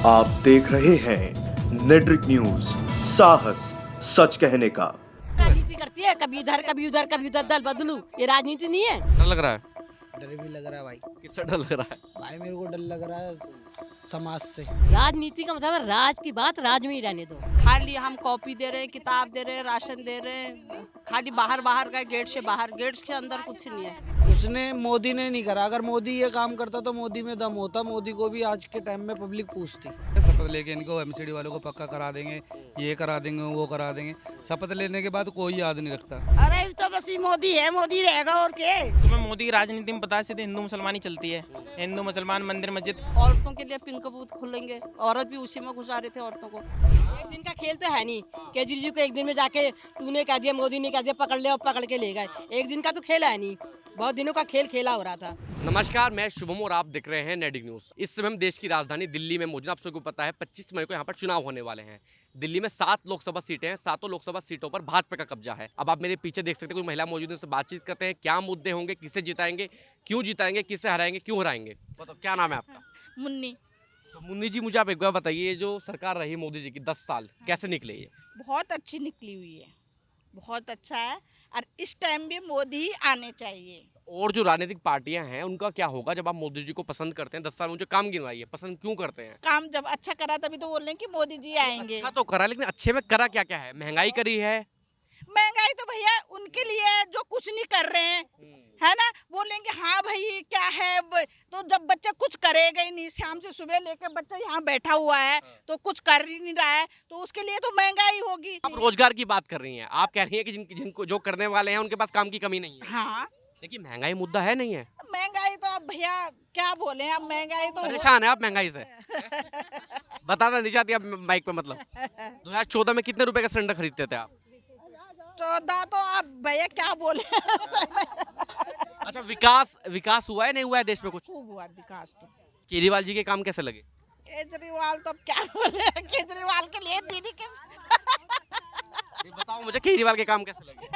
आप देख रहे हैं नेट्रिक न्यूज, साहस सच कहने का। राजनीति करती है, कभी इधर कभी उधर कभी उधर, दल बदलू, ये राजनीति नहीं है। डर लग रहा है? डर भी लग रहा है भाई। किससे डर लग रहा है? भाई मेरे को डर लग रहा है समाज से। राजनीति का मतलब है राज की बात राज में ही रहने दो। खाली हम कॉपी दे रहे हैं, किताब दे रहे हैं, राशन दे रहे हैं, खाली बाहर बाहर का, गेट से बाहर, गेट के अंदर कुछ नहीं है। उसने मोदी ने नहीं करा। अगर मोदी ये काम करता तो मोदी में दम होता। मोदी को भी आज के टाइम में पब्लिक पूछती। शपथ लेके इनको एमसीडी वालों को पक्का करा देंगे, ये करा देंगे, वो करा देंगे। शपथ लेने के बाद कोई याद नहीं रखता। अरे तो बस ये मोदी है, मोदी रहेगा और क्या। तुम्हें मोदी की राजनीति में पता है, सीधे हिंदू मुसलमान ही चलती है। हिंदू मुसलमान, मंदिर मस्जिद। औरतों के लिए पिंक बूथ खुलेंगे, औरत भी उसी में घुसा रहे थे औरतों को। एक दिन का खेल तो है नहीं। केजरीवाल जी को एक दिन में जाके तूने कह दिया, मोदी ने कह दिया, पकड़ ले और पकड़ के ले गए। एक दिन का तो खेल है नहीं, बहुत दिनों का खेल खेला हो रहा था। नमस्कार, मैं शुभम और आप देख रहे हैं नेटिक न्यूज। इस समय हम देश की राजधानी दिल्ली में मौजूद। आप सबको पता है 25 मई को यहाँ पर चुनाव होने वाले हैं। दिल्ली में 7 लोकसभा सीटें हैं। 7 लोकसभा सीटों पर भाजपा का कब्जा है। अब आप मेरे पीछे देख सकते हैं, कोई महिला मौजूद है, उनसे बातचीत करते हैं। क्या मुद्दे होंगे, किसे जिताएंगे, क्यों जिताएंगे, किसे हराएंगे, क्यों हराएंगे। बताओ, क्या नाम है आपका? मुन्नी। तो मुन्नी जी, मुझे आप एक बार बताइए, जो सरकार रही मोदी जी की 10 साल, कैसे निकले ये? बहुत अच्छी निकली हुई है, बहुत अच्छा है। और इस टाइम भी मोदी ही आने चाहिए। और जो राजनीतिक पार्टियां हैं, उनका क्या होगा जब आप मोदी जी को पसंद करते हैं? 10 साल में जो काम गिनवाइए, पसंद क्यों करते हैं? काम जब अच्छा करा तभी तो बोल रहे हैं कि मोदी जी आएंगे। अच्छा तो करा, लेकिन अच्छे में करा क्या क्या है? महंगाई करी है। महंगाई तो भैया उनके लिए है जो कुछ नहीं कर रहे हैं, है ना। बोलेंगे हाँ भाई क्या है, तो जब बच्चा कुछ करेगा ही नहीं, शाम से सुबह लेके बच्चा यहाँ बैठा हुआ है तो कुछ कर ही नहीं रहा है, तो उसके लिए तो महंगाई होगी। आप रोजगार की बात कर रही हैं। आप कह रही हैं कि जिनको जो करने वाले हैं उनके पास काम की कमी नहीं है। हाँ, लेकिन महंगाई मुद्दा है, नहीं है? महंगाई तो अब भैया क्या बोले, अब महंगाई तो परेशान है आप महंगाई से? बता दें निशा, आप माइक पे, मतलब 2014 में कितने रुपए का सिलेंडर खरीदते थे आप? 14 तो आप भैया क्या बोले। अच्छा, विकास हुआ है, नहीं हुआ है देश में कुछ? खूब हुआ विकास तो। केजरीवाल जी के काम कैसे लगे? केजरीवाल तो अब क्या बोले, केजरीवाल के लिए दीदी के ये बताओ मुझे, केजरीवाल के काम कैसे लगे?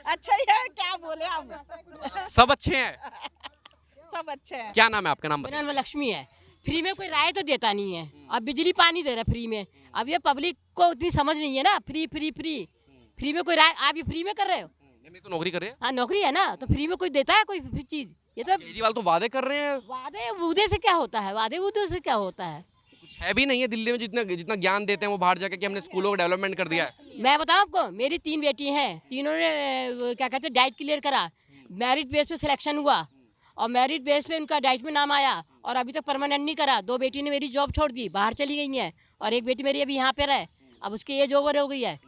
अच्छा ही है, क्या बोले आप। सब अच्छे हैं, सब अच्छे हैं। क्या नाम है आपका? नाम मेरा नाम लक्ष्मी है। फ्री में कोई राय तो देता नहीं है। अब बिजली पानी दे रहा है फ्री में। अब ये पब्लिक को उतनी समझ नहीं है ना। फ्री फ्री फ्री फ्री में कोई राय, आप ये फ्री में कर रहे हो? नहीं तो नौकरी कर रहे हैं। हाँ, नौकरी है ना, तो फ्री में कोई देता है कोई चीज? ये तो केजरीवाल तो वादे कर रहे हैं। वादे वूदे से क्या होता है, वादे वूदे से क्या होता है? कुछ है भी नहीं है दिल्ली में। जितना ज्ञान देते हैं वो बाहर जाके कि हमने स्कूलों को डेवलपमेंट कर दिया है। मैं बताऊं आपको, मेरी 3 बेटी हैं, तीनों ने क्या कहते हैं डाइट क्लियर करा। मेरिट बेस पे सिलेक्शन हुआ और मेरिट बेस पे उनका डाइट में नाम आया, और अभी तक परमानेंट नहीं करा। 2 बेटी ने मेरी जॉब छोड़ दी, बाहर चली गई हैं, और एक बेटी मेरी अभी यहाँ पे रहे। अब उसकी एज ओवर हो गई है,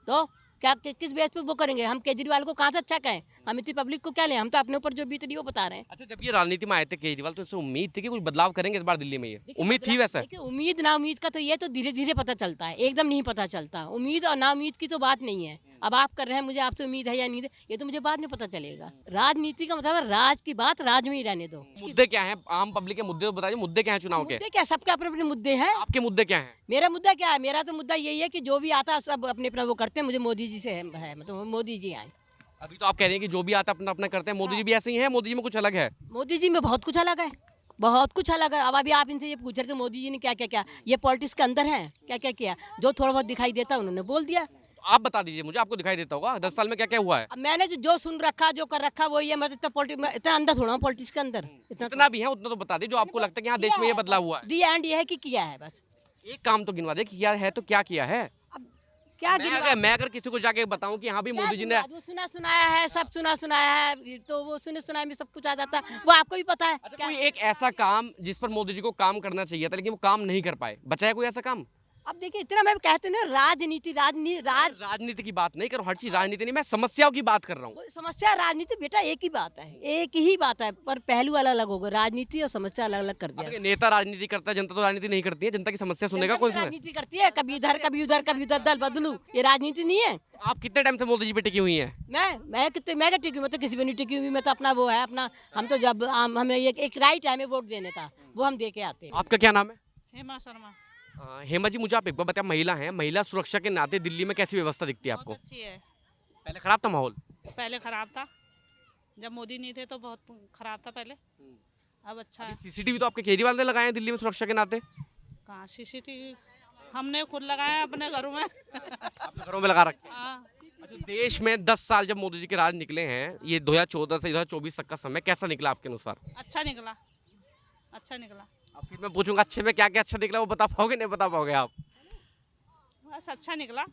तो क्या किस बेस पे वो करेंगे? हम केजरीवाल को कहाँ से अच्छा कहें? हम इतनी पब्लिक को क्या लें? हम तो अपने ऊपर जो बीत रही है वो बता रहे हैं। अच्छा, जब ये राजनीति में आए थे केजरीवाल, तो इससे उम्मीद थी कि कुछ बदलाव करेंगे इस बार दिल्ली में? ये उम्मीद थी वैसे? देखिए, उम्मीद ना उम्मीद का तो ये तो धीरे धीरे पता चलता है, एकदम नहीं पता चलता। उम्मीद और ना उम्मीद की तो बात नहीं है। अब आप कर रहे हैं, मुझे आपसे उम्मीद है या नहीं है, ये तो मुझे बाद में पता चलेगा। राजनीति का मतलब है राज की बात राज में ही रहने दो। मुद्दे क्या हैं? आम पब्लिक के मुद्दे तो बताइए, मुद्दे क्या हैं चुनाव के? मुद्दे क्या, सबके अपने अपने मुद्दे हैं। आपके मुद्दे क्या हैं? मेरा मुद्दा क्या है? मेरा तो मुद्दा यही है कि जो भी आता है सब अपने अपना वो करते हैं। मुझे मोदी जी से है, मतलब मोदी जी आए। अभी तो आप कह रहे हैं कि जो भी आता अपना अपना करते हैं। मोदी जी भी ऐसे ही हैं? मोदी जी में कुछ अलग है? मोदी जी में बहुत कुछ अलग है, बहुत कुछ अलग है। अब अभी आप इनसे ये पूछ रहे थे मोदी जी ने क्या क्या किया, ये पॉलिटिक्स के अंदर है, क्या क्या किया। जो थोड़ा बहुत दिखाई देता उन्होंने बोल दिया। आप बता दीजिए मुझे, आपको दिखाई देता होगा 10 साल में क्या क्या हुआ है? अब मैंने जो सुन रखा, जो कर रखा, वो ये। मैं तो इतना अंदर थोड़ा हूँ पॉलिटिक्स के अंदर। जितना भी है उतना तो बता दीजिए, जो आपको लगता है कि हाँ देश में ये बदलाव हुआ है। दी एंड ये है कि किया है, बस एक काम तो गिनवा दे कि किया है, तो क्या किया है? क्या मैं अगर किसी को जाके बताऊं कि हाँ भी मोदी जी ने, वो सुना सुनाया है, सब सुना सुनाया है, तो वो सुने सुनाए में सब कुछ आ जाता है, वो आपको भी पता है। अच्छा कोई एक ऐसा काम जिस पर मोदी जी को काम करना चाहिए था लेकिन वो काम नहीं कर पाए, बचा है कोई ऐसा काम? अब देखिए, इतना मैं कहते ना, राजनीति की बात नहीं करो, हर चीज राजनीति नहीं, मैं समस्याओं की बात कर रहा हूँ। समस्या राजनीति बेटा एक ही बात है, एक ही बात है, पर पहलू अलग अलग होगा। राजनीति और समस्या अलग अलग कर दिया। नेता राजनीति करता है, जनता तो राजनीति नहीं करती है। जनता की समस्या सुनेगा कौन? राजनीति करती है, कभी इधर कभी उधर कभी उधर, दल बदलू, ये राजनीति नहीं है। आप कितने टाइम से मोदी जी पे टिकी हुई हैं? मैं क्या टिकी हूँ? मैं तो किसी पे नहीं टिकी हुई। मैं तो अपना वो है अपना, हम तो जब हमें एक राइट है हमें वोट देने का, वो हम दे के आते हैं। आपका क्या नाम है? हेमा शर्मा। हेमा जी, मुझे आप एक बार बताएं, महिला हैं, महिला सुरक्षा के नाते दिल्ली में कैसी व्यवस्था दिखती है आपको? अच्छी है। पहले खराब था माहौल? पहले खराब था, जब मोदी नहीं थे तो बहुत खराब था पहले। अब अच्छा है। सीसीटीवी तो आपके केजरीवाल ने लगाए हैं दिल्ली में सुरक्षा के नाते? कहाँ सीसीटीवी हमने खुद लगाया है अपने घरों में। आपने घरों में लगा रखे हैं? हाँ, अच्छा, देश में 10 साल जब मोदी जी के राज निकले हैं, ये 2014 से 2024 तक का समय कैसा निकला आपके अनुसार? अच्छा निकला, अच्छा निकला, अब फिर मैं पूछूंगा अच्छे में क्या क्या अच्छा निकला, वो बता पाओगे नहीं बता पाओगे आप? बस अच्छा निकला।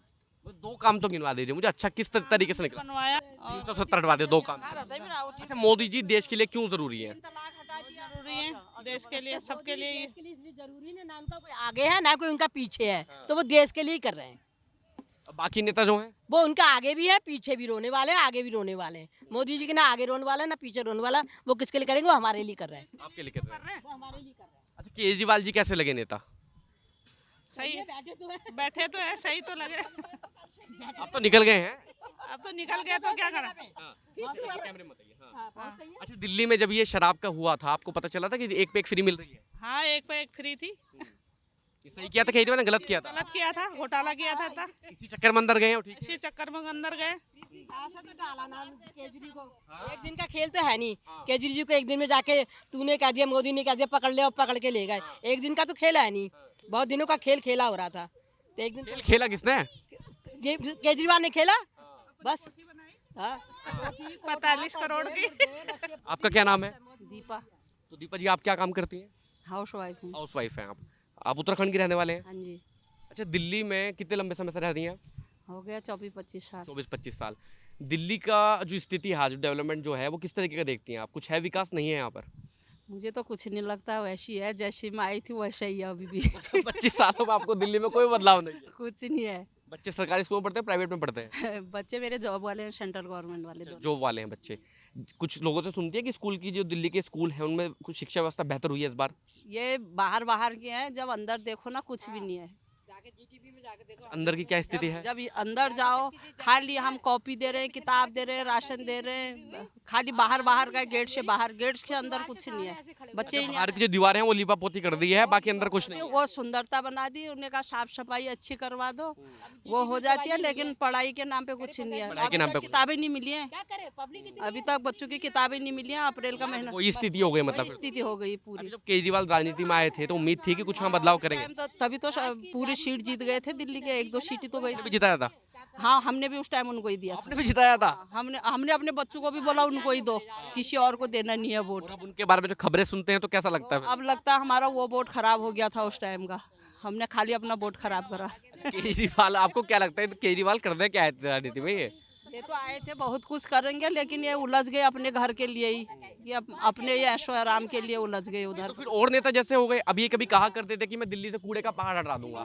तो 2 काम तो गिनवा दीजिए मुझे, अच्छा किस तरीके से निकला? बनवाया 370 हटवा दे 2 काम। अच्छा, मोदी जी देश के लिए क्यों जरूरी है? जरूरी है देश के लिए, सबके लिए। देश के लिए इसलिए जरूरी है ना, उनका कोई आगे है ना कोई उनका पीछे है, तो वो देश के लिए ही कर रहे हैं। अब बाकी नेता जो हैं वो उनका आगे भी है, पीछे भी रोने वाले हैं, आगे भी रोने वाले हैं। मोदी जी के ना आगे रोने वाला है ना पीछे रोने वाला, वो किसके लिए करेंगे? वो हमारे लिए कर रहे हैं। आपके लिए कर रहे हैं। वो हमारे लिए कर रहे हैं। अच्छा, केजरीवाल जी कैसे लगे नेता? सही है, बैठे तो हैं। बैठे तो है, सही तो लगे। अब तो निकल गए हैं। अब तो निकल गया तो क्या करा। कैमरे में बताइए। हाँ। बहुत सही है। अच्छा, दिल्ली में जब ये शराब का हुआ था, आपको पता चला था कि एक पे एक फ्री मिल रही है? हाँ, एक पे एक फ्री थी। ये सही किया था केजरीवाल ने, गलत किया था? गलत किया था, घोटाला किया था। इसी चक्कर में अंदर गए हैं वो, ठीक है? इसी चक्कर में अंदर गए। केजरी को एक दिन का खेल तो है नहीं। केजरी जी को एक दिन में जाके तूने कह दिया, मोदी ने कह दिया, पकड़ ले और पकड़ के ले गए। एक दिन का तो खेल है नहीं, बहुत दिनों का खेल खेला हो रहा था। तो एक दिन खेल खेला किसने? केजरीवाल ने खेला बस। हाँ। 45 करोड़ की। आपका क्या नाम है? दीपा तो दीपा जी, आप क्या काम करती हैं? हाउस वाइफ हूँ। हाउस वाइफ हैं आप उत्तराखंड की रहने वाले हैं? हाँ जी, अच्छा, दिल्ली में कितने लंबे समय से रह रही हैं? हो गया 24-25 साल। 24-25 साल। दिल्ली का जो स्थिति है, जो डेवलपमेंट जो है, वो किस तरीके का देखती हैं आप? कुछ है, विकास नहीं है यहाँ पर? मुझे तो कुछ नहीं लगता, वैसी है जैसी मैं आई थी वैसा ही है अभी भी। 25 सालों में आपको दिल्ली में कोई बदलाव नहीं है? कुछ नहीं है। बच्चे सरकारी स्कूल में पढ़ते हैं, प्राइवेट में पढ़ते हैं? बच्चे मेरे जॉब वाले हैं, सेंट्रल गवर्नमेंट वाले दोनों। जॉब वाले हैं बच्चे। कुछ लोगों से सुनती है कि स्कूल की जो दिल्ली के स्कूल हैं उनमें कुछ शिक्षा व्यवस्था बेहतर हुई है इस बार? ये बाहर बाहर के हैं, जब अंदर देखो ना कुछ भी नहीं है। अंदर की क्या स्थिति है? जब अंदर जाओ, खाली हम कॉपी दे रहे हैं, किताब दे रहे हैं, राशन दे रहे हैं, खाली बाहर बाहर का गेट से बाहर, गेट के अंदर कुछ नहीं है। बच्चे ही नहीं बाहर की जो दीवारें हैं वो लिपा पोती कर दी है, बाकी अंदर कुछ नहीं है। वो सुंदरता बना दी, उन्हें कहा साफ सफाई अच्छी करवा दो, वो हो जाती है। लेकिन पढ़ाई के नाम पे कुछ नहीं है। पढ़ाई के नाम पे किताबें नहीं मिली हैं, क्या करे पब्लिक अभी तक बच्चों की किताबें नहीं मिली हैं। अप्रैल का महीना वही स्थिति हो गई वही मतलब? स्थिति हो गई पूरी। जब केजरीवाल राजनीति में आए थे तो उम्मीद थी कि कुछ हम बदलाव करेंगे। तो तभी तो पूरी सीट जीत गए थे दिल्ली के, 1-2 सीट तो गई। आपने भी जिताया था? हाँ, हमने भी उस टाइम उनको ही दिया था। आपने भी जिताया था? हमने अपने बच्चों को भी बोला उनको ही दो, किसी और को देना नहीं है वोट। और अब उनके बारे में जो खबरें सुनते हैं तो कैसा लगता है? अब लगता है हमारा वो वोट खराब हो गया था उस टाइम का, हमने खाली अपना वोट खराब करा। केजरीवाल, आपको क्या लगता है केजरीवाल कर दे क्या है राजनीति में? ये तो आए थे बहुत कुछ करेंगे, लेकिन ये उलझ गए अपने घर के लिए ही, कि अपने ये ऐशो आराम के लिए उलझ गए उधर। तो फिर और नेता जैसे हो गए। अभी ये कभी कहा करते थे कि मैं दिल्ली से कूड़े का पहाड़ हटा दूंगा,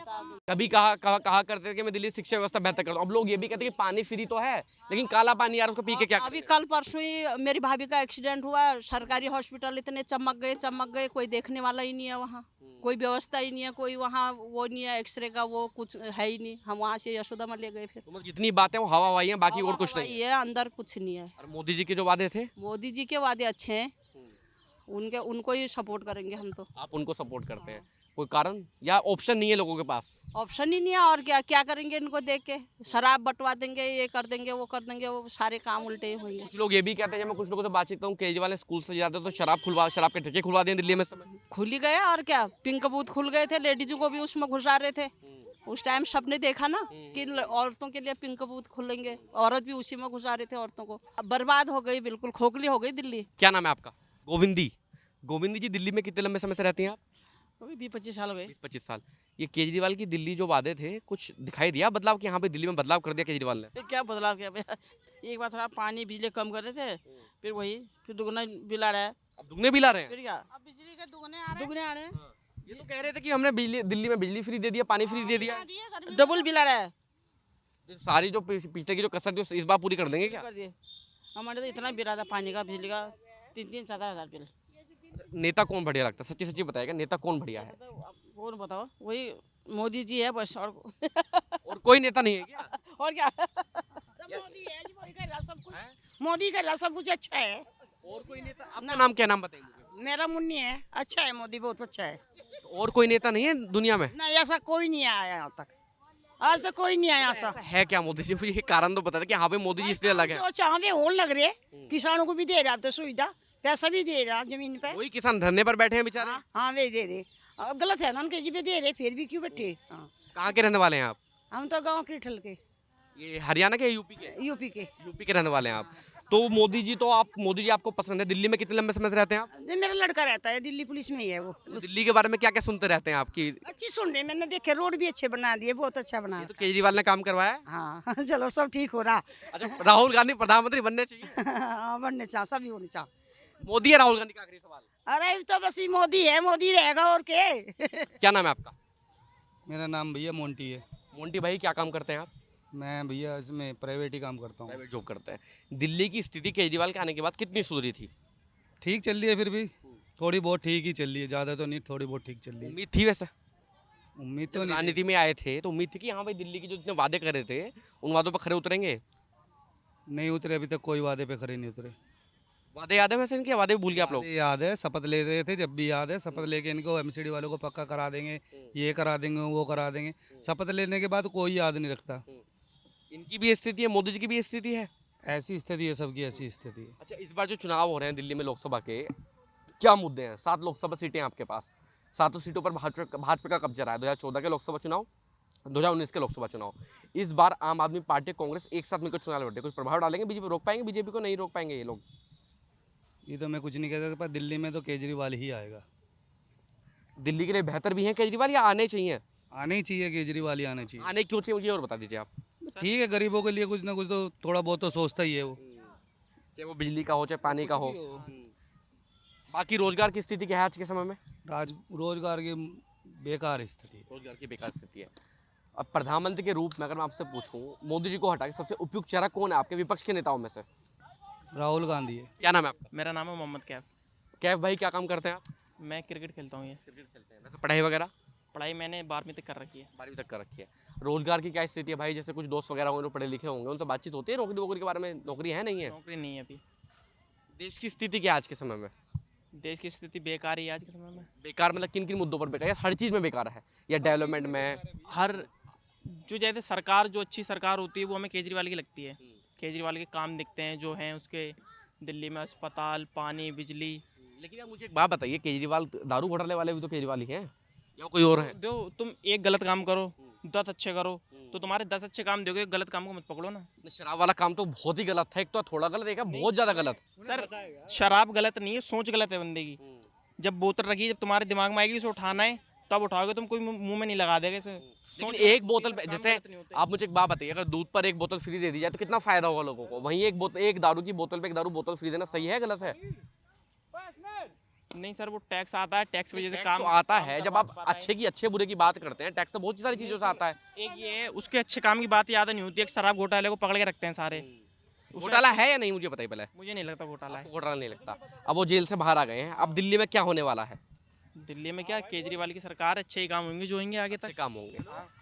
कभी कहा करते थे कि मैं दिल्ली की शिक्षा व्यवस्था बेहतर कर दूं। अब लोग ये भी कहते हैं कि पानी फ्री तो है लेकिन काला पानी यार उसको पी के क्या अभी कल परसों ही मेरी भाभी का एक्सीडेंट हुआ। सरकारी हॉस्पिटल इतने चमक गए, कोई देखने वाला ही नहीं है वहाँ, कोई व्यवस्था ही नहीं है, कोई वहाँ वो नहीं है, एक्सरे का वो कुछ है ही नहीं। हम वहाँ से यशोदा में ले गए फिर। मतलब जितनी बातें वो हवा हवाई हैं, बाकी और कुछ नहीं। ये अंदर कुछ नहीं है। और मोदी जी के जो वादे थे? मोदी जी के वादे अच्छे हैं, उनको ही सपोर्ट करेंगे हम तो। आप उनको सपोर्ट करते हैं? कोई कारण या ऑप्शन नहीं है लोगों के पास? ऑप्शन ही नहीं है, और क्या करेंगे इनको देख के? शराब बंटवा देंगे, ये कर देंगे, वो कर देंगे, वो सारे काम उल्टे ही होंगे। कुछ लोग ये भी कहते हैं, जब मैं कुछ लोगों से बातचीत करता हूँ, केजरीवाल ने स्कूल से जाते तो शराब के ठेके खुलवा दिए दिल्ली में समय। खुल ही गया, और क्या, पिंक बूथ खुल गए थे, लेडीज को भी उसमें घुसा रहे थे। उस टाइम सबने देखा ना कि औरतों के लिए पिंक बूथ खुलेंगे, औरत भी उसी में घुसा रहे थे औरतों को। बर्बाद हो गई, बिल्कुल खोखली हो गई दिल्ली। क्या नाम है आपका? गोविंदी जी, दिल्ली में कितने लंबे समय से रहती हैं आप? अभी 20-25 साल हो गए। 20-25 साल। ये केजरीवाल की दिल्ली जो वादे थे, कुछ दिखाई दिया बदलाव कि यहाँ पे दिल्ली में बदलाव कर दिया केजरीवाल ने? क्या बदलाव किया भैया? एक बार थोड़ा पानी बिजली कम कर रहे थे, फिर दुगना बिल आ रहा है। अब दुगने बिल आ रहे हैं? फिर क्या, अब बिजली के दुगने आ रहे हैं। ये तो कह रहे थे कि हमने दिल्ली में बिजली फ्री दे दिया, पानी फ्री दे दिया। डबल बिल आ रहा है। तो सारी जो पिछले की जो कसर थी इस बार पूरी कर देंगे क्या? कर दिए। हमारे तो इतना बिल आता पानी का, बिजली का, 3-4 हज़ार बिल। नेता कौन बढ़िया लगता है? सच्ची सच्ची बताएगा, नेता कौन बढ़िया है? कौन बताओ? वही मोदी जी है बस, और कोई नेता नहीं है क्या? और क्या? मोदी है जी, मोदी कर रहा सब कुछ, मोदी कर रहा सब कुछ अच्छा है। और कोई नेता? अपना नाम क्या नाम बताएंगे? मेरा मुन्नी है, अच्छा है, मोदी बहुत अच्छा है। और कोई नेता नहीं है दुनिया में? नहीं, ऐसा कोई नहीं आया यहाँ तक, आज तक कोई नहीं आया ऐसा। है क्या मोदी जी? मुझे ये कारण तो बता दे कि हाँ भाई मोदी जी इसलिए लगे। जो चाहते हो लग रहे, किसानों को भी दे रहा, तो सुविधा, पैसा भी दे रहा जमीन पे। वही किसान धरने पर बैठे हैं बेचारे। हाँ वे दे रहे, गलत है ना, उनके जी पे दे रहे फिर भी क्यों बैठे। हाँ, कहाँ के रहने वाले हैं आप? हम तो गाँव के ठल के, ये हरियाणा के, यूपी के? यूपी के। यूपी के रहने वाले हैं आप। तो मोदी जी आपको पसंद है। दिल्ली में कितने लंबे समय से रहते हैं आप? मेरा लड़का रहता है दिल्ली पुलिस में ही है वो। दिल्ली के बारे में क्या क्या सुनते रहते हैं आपकी? अच्छी सुन रहे, मैंने देखे रोड भी अच्छे बना दिए, बहुत अच्छा बना। तो केजरीवाल ने काम करवाया है? हाँ चलो सब ठीक हो रहा। अच्छा, राहुल गांधी प्रधानमंत्री बनने चाहिए? हाँ, बनने चाह, सभी होने चाह। मोदी या राहुल गांधी का आखिरी सवाल? अरे तो बस ये मोदी है, मोदी रहेगा और के। क्या नाम है आपका? मेरा नाम भैया मोंटी है। मोंटी भाई, क्या काम करते हैं आप? मैं भैया इसमें प्राइवेट ही काम करता हूँ। प्राइवेट जॉब करते हैं। दिल्ली की स्थिति केजरीवाल के आने के बाद कितनी सुधरी थी? ठीक चल रही है, फिर भी थोड़ी बहुत ठीक ही चल रही है, ज़्यादा तो नहीं, थोड़ी बहुत ठीक चल रही है। उम्मीद थी वैसे? उम्मीद तो जब नहीं राजनीति में आए थे तो उम्मीद थी कि हाँ भाई दिल्ली की जो इतने वादे कर रहे थे उन वादों पर खरे उतरेंगे? नहीं उतरे, अभी तक कोई वादे पे खरे नहीं उतरे। वादे याद है वैसे इनके? वादे भी भूल गए आप लोग? वादे याद है, शपथ ले रहे थे जब भी, याद है शपथ लेके इनको एमसीडी वालों को पक्का करा देंगे, ये करा देंगे, वो करा देंगे। शपथ लेने के बाद कोई याद नहीं रखता। इनकी भी स्थिति है, मोदी जी की भी स्थिति है। ऐसी स्थिति है, सबकी ऐसी स्थिति है। अच्छा, इस बार जो चुनाव हो रहे हैं दिल्ली में लोकसभा के, क्या मुद्दे हैं? 7 लोकसभा सीटें हैं आपके पास। 7 सीटों पर भाजपा का कब्जा रहा है। 2014 के लोकसभा चुनाव, 2019 के लोकसभा चुनाव। इस बार आम आदमी पार्टी, कांग्रेस एक साथ मिलकर चुनाव लड़े, कुछ प्रभाव डालेंगे बीजेपी? रोक पाएंगे बीजेपी को? नहीं रोक पाएंगे ये लोग? ये तो मैं कुछ नहीं कह सकता, पर दिल्ली में तो केजरीवाल ही आएगा। दिल्ली के लिए बेहतर भी है केजरीवाल या आने चाहिए? आने ही चाहिए, केजरीवाल ही आने चाहिए। आने क्यों चाहिए मुझे और बता दीजिए आप। ठीक है, गरीबों के लिए कुछ ना कुछ तो थोड़ा बहुत तो सोचता ही है वो। चाहे वो बिजली का हो, चाहे पानी का हो। बाकी रोजगार की स्थिति क्या है आज के समय में? रोजगार की बेकार स्थिति है। रोजगार की बेकार स्थिति है। अब प्रधानमंत्री के रूप में अगर मैं आपसे पूछूं, मोदी जी को हटा के सबसे उपयुक्त चेहरा कौन है आपके विपक्ष के नेताओं में से? राहुल गांधी है। क्या नाम है आपका? मेरा नाम है मोहम्मद कैफ। कैफ भाई, क्या काम करते हैं आप? मैं क्रिकेट खेलता हूँ। ये क्रिकेट खेलते हैं। वैसे पढ़ाई वगैरह? पढ़ाई मैंने 12वीं तक कर रखी है। 12वीं तक कर रखी है। रोजगार की क्या स्थिति है भाई? जैसे कुछ दोस्त वगैरह होंगे जो पढ़े लिखे होंगे, उनसे बातचीत होती है नौकरी वोकरी के बारे में? नौकरी है नहीं है? नौकरी नहीं है अभी। देश की स्थिति क्या है आज के समय में? देश की स्थिति बेकार ही है आज के समय में। बेकार मतलब किन किन मुद्दों पर बेकार? या हर चीज़ में बेकार है, या डेवलपमेंट में? हर जो जैसे सरकार, जो अच्छी सरकार होती है वो हमें केजरीवाल की लगती है। केजरीवाल के काम दिखते हैं जो हैं उसके, दिल्ली में अस्पताल, पानी, बिजली। लेकिन यार मुझे एक बात बताइए, केजरीवाल दारू घोटाले वाले भी तो केजरीवाल ही हैं या कोई और है? दो, तुम एक गलत काम करो 10 अच्छे करो, तो तुम्हारे 10 अच्छे काम दोगे, गलत काम को मत पकड़ो ना। शराब वाला काम तो बहुत ही गलत था। एक तो थोड़ा गलत, एक है बहुत ज़्यादा गलत। सर शराब गलत नहीं है, सोच गलत है बंदे की। जब बोतल रखी, जब तुम्हारे दिमाग में आएगी उसे उठाना है तब उठाओगे, तुम कोई मुंह में नहीं लगा देगा इसे। लेकिन एक बोतल पे, जैसे आप मुझे एक बात बताइए, अगर दूध पर एक बोतल फ्री दे दी जाए तो कितना फायदा होगा लोगों को? वहीं एक दारू की बोतल पे एक दारू बोतल फ्री देना सही है, गलत है? नहीं सर, वो टैक्स आता है, टैक्स वजह से टैक्स काम तो आता है। जब आप अच्छे की अच्छे बुरे की बात करते हैं, टैक्स तो बहुत सारी चीजों से आता है। एक ये है, उसके अच्छे काम की बात याद नहीं होती। एक शराब घोटाले को पकड़ के रखते हैं सारे। घोटाला है या नहीं मुझे बताइए पहले। मुझे नहीं लगता घोटाला है। घोटाला नहीं लगता। अब वो जेल से बाहर आ गए हैं, अब दिल्ली में क्या होने वाला है? दिल्ली में क्या, केजरीवाल की सरकार, अच्छे ही काम होंगे जो होंगे आगे अच्छे तक। काम होंगे।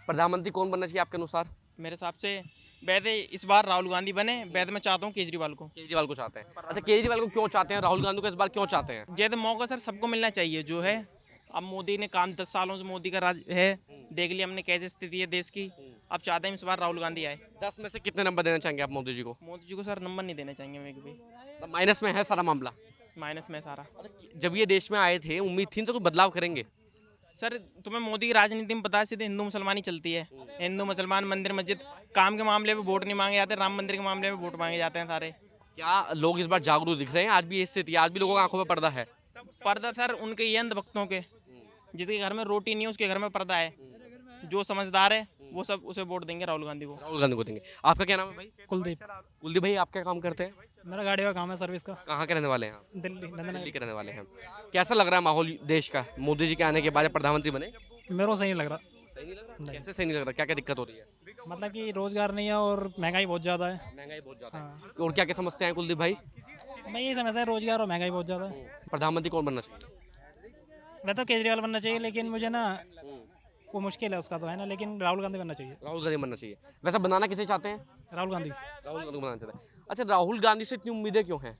प्रधानमंत्री कौन बनना चाहिए आपके अनुसार? मेरे हिसाब से वैसे इस बार राहुल गांधी बने, वैसे मैं चाहता हूँ केजरीवाल को। केजरीवाल को चाहते हैं? अच्छा, केजरीवाल को क्यों चाहते हैं? राहुल गांधी को इस बार क्यों चाहते हैं? जैसे मौका सर सबको मिलना चाहिए जो है। अब मोदी ने काम 10 सालों से मोदी का राज है, देख लिया हमने कैसे स्थिति है देश की। अब चाहते हैं इस बार राहुल गांधी आए। 10 में से कितने नंबर देना चाहेंगे आप मोदी जी को? मोदी जी को सर नंबर नहीं देने चाहेंगे मैं भी। तो माइनस में है सारा मामला। माइनस में सारा। जब ये देश में आए थे उम्मीद थी इनसे कोई बदलाव करेंगे? सर तुम्हें मोदी की राजनीति में पता है, सीधे हिंदू मुसलमान ही चलती है। हिंदू मुसलमान, मंदिर मस्जिद, काम के मामले में वोट नहीं मांगे जाते, राम मंदिर के मामले में वोट मांगे जाते हैं सारे। क्या लोग इस बार जागरूक दिख रहे हैं? आज भी ये स्थिति है, आज भी लोगों की आंखों में पर्दा है। पर्दा सर उनके ये अंधभक्तों के, जिसके घर में रोटी नहीं है उसके घर में पर्दा है। जो समझदार है वो सब उसे वोट देंगे राहुल गांधी को। राहुल गांधी को देंगे। आपका क्या नाम है भाई? कुलदीप। कुलदीप भाई, आप क्या काम करते हैं? मेरा गाड़ी का काम है, सर्विस का। कहाँ के रहने वाले हैं आप? दिल्ली दिल्ली के रहने वाले हैं। कैसा लग रहा है माहौल देश का? मोदी जी के आने के बाद जब प्रधानमंत्री बने? मेरे को सही नहीं लग रहा। सही नहीं लग रहा? कैसे सही नहीं लग रहा? क्या क्या दिक्कत हो रही है? मतलब कि रोजगार नहीं है और महंगाई बहुत ज़्यादा है। महंगाई बहुत ज्यादा है। और क्या क्या समस्या है कुलदीप भाई? मैं यही समझता है, रोजगार और महंगाई बहुत ज़्यादा है। प्रधानमंत्री कौन बनना चाहिए? मैं तो केजरीवाल बनना चाहिए, लेकिन मुझे ना वो मुश्किल है उसका तो है ना, लेकिन राहुल गांधी बनना चाहिए। राहुल गांधी बनना चाहिए। वैसे बनाना किसे चाहते हैं? राहुल गांधी। राहुल गांधी को बनाना चाहते हैं। अच्छा, राहुल गांधी से इतनी उम्मीदें क्यों हैं?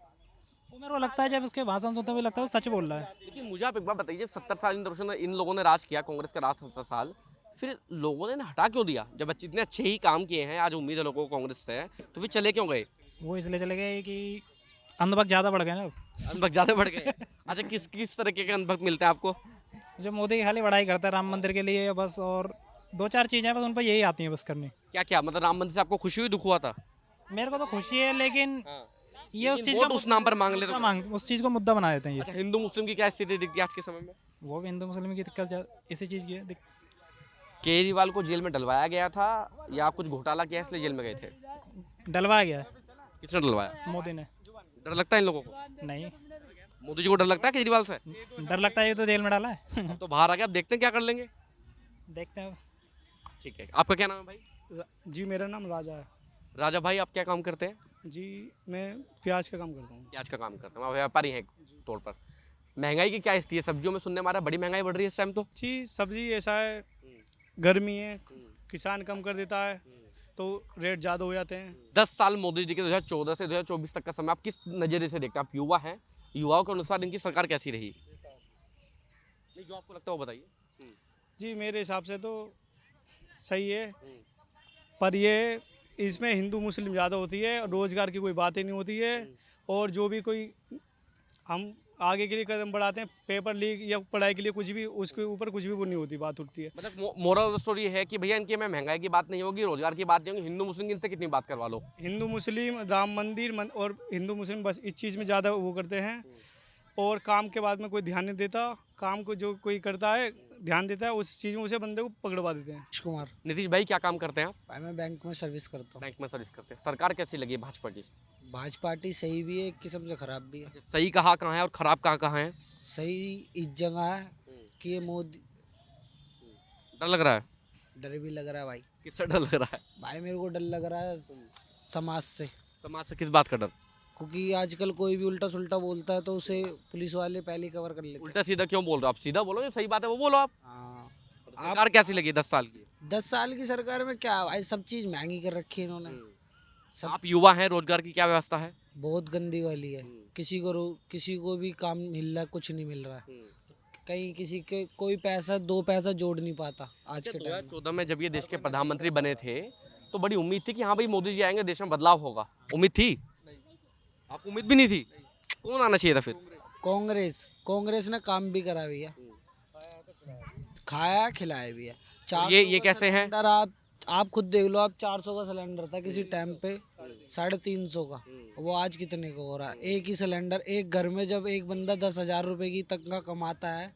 वो मेरे को लगता है जब उसके भाषण सुनते हुए लगता है वो सच बोल रहा है। लेकिन मुझे आप एक बात बताइए, 70 साल इन लोगों ने राज किया, कांग्रेस का राज 70 साल, फिर लोगों ने हटा क्यों दिया? जब इतने अच्छे ही काम किए हैं, आज उम्मीद है लोगों को कांग्रेस से, तो फिर चले क्यों गए? वो इसलिए चले गए कि अंधभक्त ज़्यादा बढ़ गए ना। अंधभक्त ज़्यादा बढ़ गए। अच्छा, किस किस तरीके के अंधभक्त मिलते हैं आपको? जो मोदी की खाली बड़ाई करता है राम मंदिर के लिए बस, और 2-4 चीज़ें बस उन पर यही आती हैं बस करनी। क्या क्या मतलब राम मंदिर से आपको खुशी हुई, दुख हुआ था? मेरे को तो खुशी है, लेकिन ये उस चीज़ वोट उस नाम पर मांग ले तो उस चीज़ को मुद्दा बना देते हैं ये। अच्छा, हिंदू मुस्लिम की क्या स्थिति दिखती है आज के समय में? वो भी हिंदू मुस्लिम की दिक्कत इसी चीज़ की है। केजरीवाल को जेल में डलवाया गया था या कुछ घोटाला किया इसलिए जेल में गए थे? डलवाया गया है किसने डलवाया? मोदी ने। डर लगता है इन लोगों को? नहीं, मोदी जी को डर लगता है केजरीवाल से? डर लगता है, ये तो जेल में डाला है। अब तो बाहर आ गया, अब देखते हैं क्या कर लेंगे। देखते हैं। ठीक है, आपका क्या नाम है भाई? जी मेरा नाम राजा है। राजा भाई, आप क्या काम करते हैं? जी मैं प्याज का काम करता हूँ। प्याज का काम करते हैं, आप व्यापारी हैं तौर पर। महंगाई की क्या स्थिति है? सब्जियों में सुनने में आ रहा है बड़ी महंगाई बढ़ रही है इस टाइम तो। जी सब्जी ऐसा है, गर्मी है, किसान कम कर देता है तो रेट ज़्यादा हो जाते हैं। 10 साल मोदी जी के 2014 से 2024 तक का समय आप किस नज़रिए से देखते हैं? आप युवा हैं, युवाओं के अनुसार इनकी सरकार कैसी रही? नहीं, जो आपको लगता है वो बताइए। जी मेरे हिसाब से तो सही है, पर ये इसमें हिंदू मुस्लिम ज़्यादा होती है, रोज़गार की कोई बात ही नहीं होती है। और जो भी कोई हम आगे के लिए कदम बढ़ाते हैं, पेपर लीक या पढ़ाई के लिए कुछ भी, उसके ऊपर कुछ भी वो नहीं होती, बात उठती है। मतलब मोरल स्टोरी है कि भैया इनके में महंगाई की बात नहीं होगी, रोजगार की बात नहीं होगी, हिंदू मुस्लिम इनसे कितनी बात करवा लो। हिंदू मुस्लिम, राम मंदिर और हिंदू मुस्लिम बस इस चीज़ में ज़्यादा वो करते हैं, और काम के बाद में कोई ध्यान नहीं देता। काम को जो कोई करता है, ध्यान देता है, उस चीज़ में उसे बंदे को पकड़वा देते हैं। कुमार नीतीश भाई क्या काम करते हैं आप? भाई मैं बैंक में सर्विस करता हूँ। बैंक में सर्विस करते हैं। सरकार कैसी लगी भाजपा की? भाजपा पार्टी सही भी है, एक किस्म से खराब भी है। सही कहाँ कहाँ है और खराब कहाँ है? सही इस जगह है कि ये मोदी, डर लग रहा है? डर भी लग रहा है भाई। किससे डर लग रहा है? भाई मेरे को डर लग रहा है समाज से, समाज से किस बात का डर? क्योंकि आजकल कोई भी उल्टा सुल्टा बोलता है तो उसे पुलिस वाले पहले कवर कर लेते हैं। उल्टा सीधा क्यों बोल रहे हो आप? सीधा बोलो, जो सही बात है वो बोलो आप। हाँ, सरकार कैसी लगी 10 साल की? 10 साल की सरकार में क्या भाई, सब चीज़ महंगी कर रखी है इन्होंने। सब आप युवा हैं, रोजगार की क्या व्यवस्था है? बहुत गंदी वाली है। किसी को भी काम मिल रहा है, कुछ नहीं मिल रहा है। कहीं किसी के कोई पैसा 2 पैसा जोड़ नहीं पाता आज के टाइम में। 2014 में जब ये देश के प्रधानमंत्री बने थे तो बड़ी उम्मीद थी कि हाँ भाई मोदी जी आएंगे, देश में बदलाव होगा। उम्मीद थी? आपको उम्मीद भी नहीं थी? कौन आना चाहिए था फिर? कांग्रेस ने काम भी करा भी है, खाया खिलाया भी है। ये कैसे है? सिलेंडर आप खुद देख लो, आप 400 का सिलेंडर था किसी टाइम पे, 350 का, वो आज कितने का हो रहा है? एक ही सिलेंडर एक घर में, जब एक बंदा 10,000 रुपए की तनख्वाह कमाता है,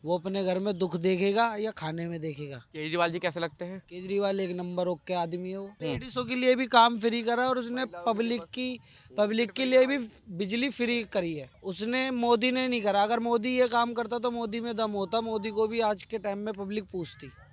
वो अपने घर में दुख देखेगा या खाने में देखेगा? केजरीवाल जी कैसे लगते हैं? केजरीवाल एक नंबर ओके आदमी है वो। लेडीजों के लिए भी काम फ्री करा, और उसने पब्लिक के लिए भी बिजली फ्री करी है। उसने, मोदी ने नहीं करा। अगर मोदी ये काम करता तो मोदी में दम होता, मोदी को भी आज के टाइम में पब्लिक पूछती।